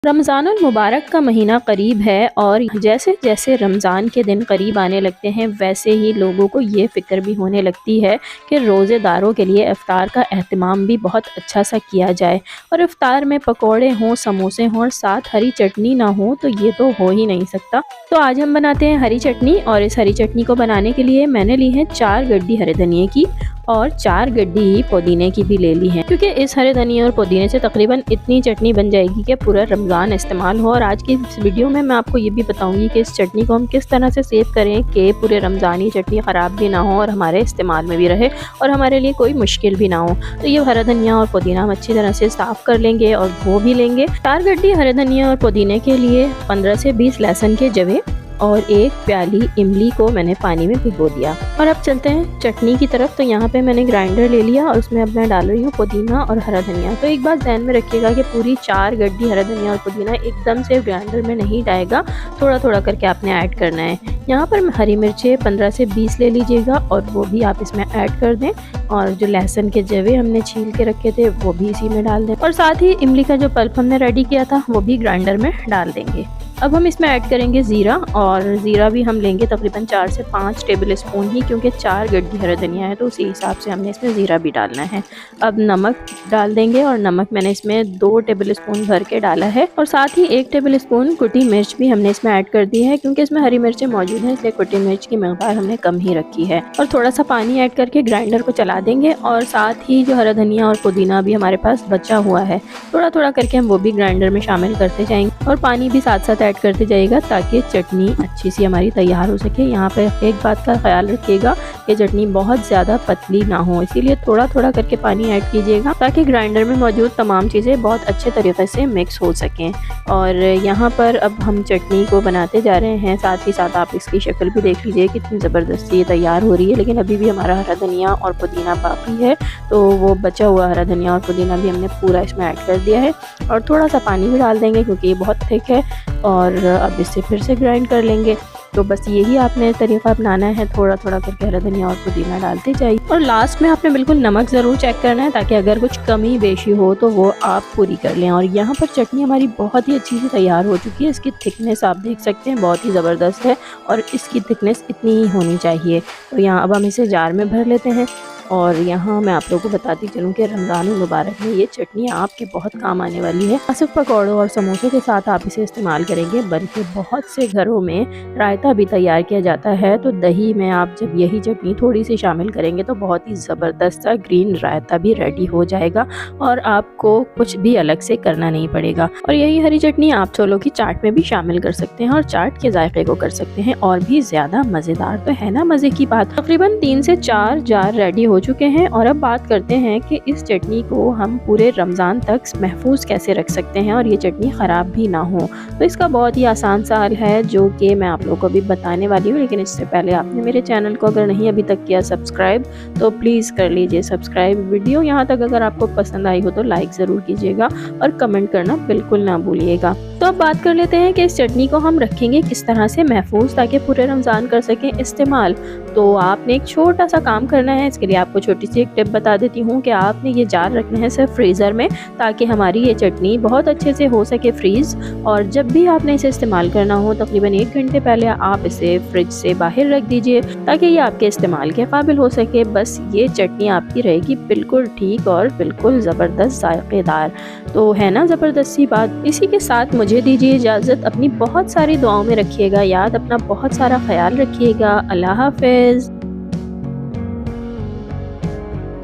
रमज़ानुल मुबारक का महीना करीब है और जैसे जैसे रमज़ान के दिन करीब आने लगते हैं वैसे ही लोगों को ये फ़िक्र भी होने लगती है कि रोज़ेदारों के लिए इफ़्तार का एहतमाम भी बहुत अच्छा सा किया जाए। और इफ़्तार में पकोड़े हों, समोसे हों और साथ हरी चटनी ना हो तो ये तो हो ही नहीं सकता। तो आज हम बनाते हैं हरी चटनी, और इस हरी चटनी को बनाने के लिए मैंने ली है 4 गड्डी हरे धनिए की और 4 गड्डी पुदीने की भी ले ली है, क्योंकि इस हरे धनिए और पुदीने से तकरीबन इतनी चटनी बन जाएगी कि पूरा रमज़ान इस्तेमाल हो। और आज की इस वीडियो में मैं आपको ये भी बताऊंगी कि इस चटनी को हम किस तरह से सेव करें कि पूरे रमज़ान ये चटनी ख़राब भी ना हो और हमारे इस्तेमाल में भी रहे और हमारे लिए कोई मुश्किल भी ना हो। तो ये हरा धनिया और पुदीना हम अच्छी तरह से साफ़ कर लेंगे और धो भी लेंगे। 4 गड्डी हरे धनिया और पुदीने के लिए 15 से 20 लहसुन के जवे और 1 प्याली इमली को मैंने पानी में भिगो दिया। और अब चलते हैं चटनी की तरफ। तो यहाँ पे मैंने ग्राइंडर ले लिया और उसमें अब मैं डाल रही हूँ पुदीना और हरा धनिया। तो एक बात ध्यान में रखिएगा कि पूरी 4 गड्डी हरा धनिया और पुदीना एकदम से ग्राइंडर में नहीं जाएगा, थोड़ा थोड़ा करके आपने ऐड करना है। यहाँ पर हरी मिर्चें 15 से 20 ले लीजिएगा और वो भी आप इसमें ऐड कर दें। और जो लहसुन के जवे हमने छील के रखे थे वो भी इसी में डाल दें और साथ ही इमली का जो पल्प हमने रेडी किया था वो भी ग्राइंडर में डाल देंगे। अब हम इसमें ऐड करेंगे ज़ीरा, और ज़ीरा भी हम लेंगे तकरीबन 4 से 5 टेबल स्पून ही, क्योंकि 4 गड्डी हरा धनिया है तो उसी हिसाब से हमने इसमें ज़ीरा भी डालना है। अब नमक डाल देंगे और नमक मैंने इसमें 2 टेबल स्पून भर के डाला है और साथ ही 1 टेबल स्पून कुटी मिर्च भी हमने इसमें ऐड कर दी है, क्योंकि इसमें हरी मिर्चें मौजूद हैं इसलिए कुटी मिर्च की मकदार हमने कम ही रखी है। और थोड़ा सा पानी ऐड करके ग्राइंडर को चला देंगे और साथ ही जो हरा धनिया और पुदीना भी हमारे पास बचा हुआ है थोड़ा थोड़ा करके हम वो भी ग्राइंडर में शामिल करते जाएंगे और पानी भी साथ साथ ऐड करते जाइएगा ताकि चटनी अच्छी सी हमारी तैयार हो सके। यहाँ पे एक बात का ख्याल रखिएगा कि चटनी बहुत ज़्यादा पतली ना हो, इसीलिए थोड़ा थोड़ा करके पानी ऐड कीजिएगा ताकि ग्राइंडर में मौजूद तमाम चीज़ें बहुत अच्छे तरीके से मिक्स हो सकें। और यहाँ पर अब हम चटनी को बनाते जा रहे हैं, साथ ही साथ आप इसकी शक्ल भी देख लीजिए कितनी ज़बरदस्ती ये तैयार हो रही है। लेकिन अभी भी हमारा हरा धनिया और पुदीना बाकी है, तो वो बचा हुआ हरा धनिया और पुदीना भी हमने पूरा इसमें ऐड कर दिया है और थोड़ा सा पानी भी डाल देंगे क्योंकि ये बहुत थिक है। और अब इससे फिर से ग्राइंड कर लेंगे। तो बस यही आपने तरीका अपनाना है, थोड़ा थोड़ा करके हरा धनिया और पुदीना डालते जाइए और लास्ट में आपने बिल्कुल नमक ज़रूर चेक करना है ताकि अगर कुछ कमी बेशी हो तो वो आप पूरी कर लें। और यहाँ पर चटनी हमारी बहुत ही अच्छी से तैयार हो चुकी है। इसकी थिकनेस आप देख सकते हैं बहुत ही ज़बरदस्त है और इसकी थिकनेस इतनी ही होनी चाहिए। तो यहाँ अब हम इसे जार में भर लेते हैं। और यहाँ मैं आप लोगों को बताती चलूँ कि रमज़ानुल मुबारक में ये चटनी आपके बहुत काम आने वाली है। न सिर्फ पकौड़ों और समोसों के साथ आप इसे इस्तेमाल करेंगे बल्कि बहुत से घरों में रायता भी तैयार किया जाता है। तो दही में आप जब यही चटनी थोड़ी सी शामिल करेंगे तो बहुत ही ज़बरदस्त सा ग्रीन रायता भी रेडी हो जाएगा और आपको कुछ भी अलग से करना नहीं पड़ेगा। और यही हरी चटनी आप छोलों की चाट में भी शामिल कर सकते हैं और चाट के जायके को कर सकते हैं और भी ज़्यादा मज़ेदार। तो है ना मज़े की बात। तकरीबन 3 से 4 जार रेडी हो चुके हैं और अब बात करते हैं कि इस चटनी को हम पूरे रमज़ान तक महफूज कैसे रख सकते हैं और ये चटनी ख़राब भी ना हो। तो इसका बहुत ही आसान सा हल है जो कि मैं आप लोगों को भी बताने वाली हूँ। लेकिन इससे पहले आपने मेरे चैनल को अगर नहीं अभी तक किया सब्सक्राइब तो प्लीज़ कर लीजिए सब्सक्राइब। वीडियो यहाँ तक अगर आपको पसंद आई हो तो लाइक ज़रूर कीजिएगा और कमेंट करना बिल्कुल ना भूलिएगा। तो अब बात कर लेते हैं कि इस चटनी को हम रखेंगे किस तरह से महफूज ताकि पूरे रमज़ान कर सकें इस्तेमाल। तो आपने एक छोटा सा काम करना है। इसके लिए आपको छोटी सी एक टिप बता देती हूँ कि आपने ये जार रखना है सिर्फ फ्रीज़र में ताकि हमारी ये चटनी बहुत अच्छे से हो सके फ्रीज़। और जब भी आपने इसे इस्तेमाल करना हो तकरीबन 1 घंटे पहले आप इसे फ्रिज से बाहर रख दीजिए ताकि ये आपके इस्तेमाल के काबिल हो सके। बस ये चटनी आपकी रहेगी बिल्कुल ठीक और बिल्कुल ज़बरदस्त जायकेदार। तो है ना ज़बरदस्त सी बात। इसी के साथ मुझे दीजिए इजाज़त। अपनी बहुत सारी दुआओं में रखिएगा याद, अपना बहुत सारा ख्याल रखिएगा। अल्लाह हाफ़िज़।